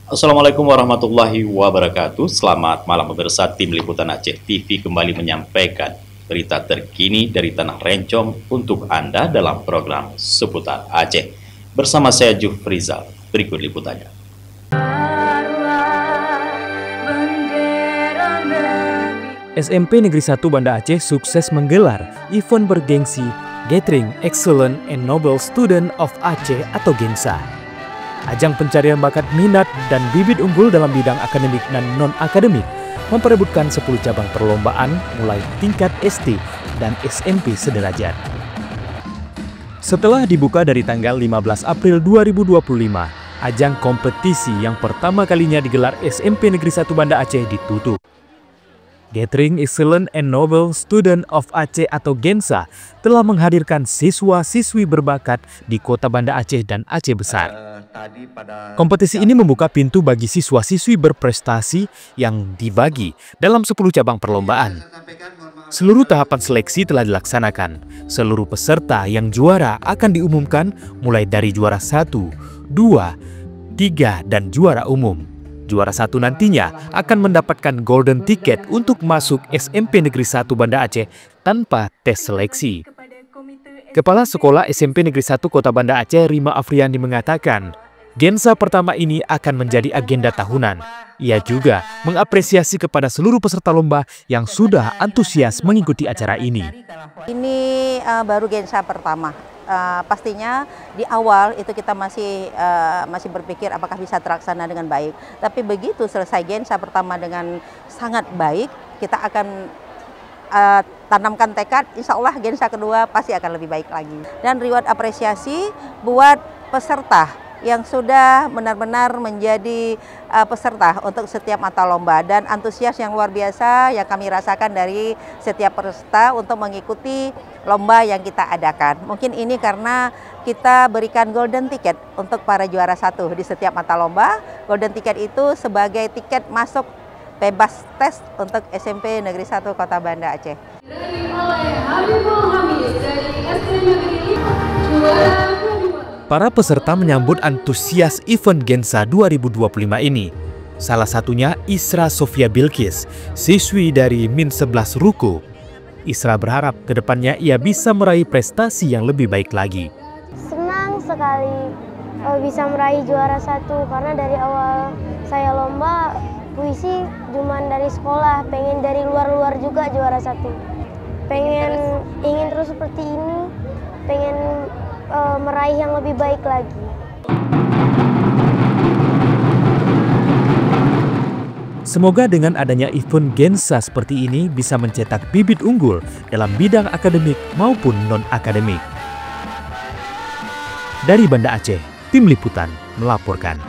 Assalamualaikum warahmatullahi wabarakatuh. Selamat malam pemirsa. Tim Liputan Aceh TV kembali menyampaikan berita terkini dari Tanah Rencong untuk Anda dalam program Seputar Aceh. Bersama saya Jufrizal. Berikut liputannya. SMP Negeri 1 Banda Aceh sukses menggelar event bergengsi Gathering Excellent and Noble Student of Aceh atau GENSA. Ajang pencarian bakat minat dan bibit unggul dalam bidang akademik dan non-akademik memperebutkan 10 cabang perlombaan mulai tingkat SD dan SMP sederajat. Setelah dibuka dari tanggal 15 April 2025, ajang kompetisi yang pertama kalinya digelar SMP Negeri 1 Banda Aceh ditutup. Gathering Excellent and Noble Student of Aceh atau GENSA telah menghadirkan siswa-siswi berbakat di kota Banda Aceh dan Aceh Besar. Kompetisi ini membuka pintu bagi siswa-siswi berprestasi yang dibagi dalam 10 cabang perlombaan. Seluruh tahapan seleksi telah dilaksanakan. Seluruh peserta yang juara akan diumumkan mulai dari juara 1, 2, 3, dan juara umum. Juara 1 nantinya akan mendapatkan golden ticket untuk masuk SMP Negeri 1 Banda Aceh tanpa tes seleksi. Kepala Sekolah SMP Negeri 1 Kota Banda Aceh, Rima Afriandi, mengatakan, GENSA pertama ini akan menjadi agenda tahunan. Ia juga mengapresiasi kepada seluruh peserta lomba yang sudah antusias mengikuti acara ini. Ini baru GENSA pertama. Pastinya di awal itu kita masih berpikir apakah bisa terlaksana dengan baik. Tapi begitu selesai GENSA pertama dengan sangat baik, kita akan tanamkan tekad, insya Allah GENSA kedua pasti akan lebih baik lagi. Dan reward apresiasi buat peserta yang sudah benar-benar menjadi peserta untuk setiap mata lomba, dan antusias yang luar biasa yang kami rasakan dari setiap peserta untuk mengikuti lomba yang kita adakan. Mungkin ini karena kita berikan golden ticket untuk para juara 1 di setiap mata lomba. Golden ticket itu sebagai tiket masuk bebas tes untuk SMP Negeri 1 Kota Banda Aceh. Para peserta menyambut antusias event GENSA 2025 ini. Salah satunya Isra Sofia Bilkis, siswi dari Min 11 Ruko. Isra berharap kedepannya ia bisa meraih prestasi yang lebih baik lagi. Senang sekali bisa meraih juara 1 karena dari awal saya lomba puisi cuma dari sekolah, pengen dari luar-luar juga juara 1. Ingin terus seperti ini, pengen meraih yang lebih baik lagi. Semoga dengan adanya event GENSA seperti ini bisa mencetak bibit unggul dalam bidang akademik maupun non-akademik. Dari Banda Aceh, Tim Liputan melaporkan.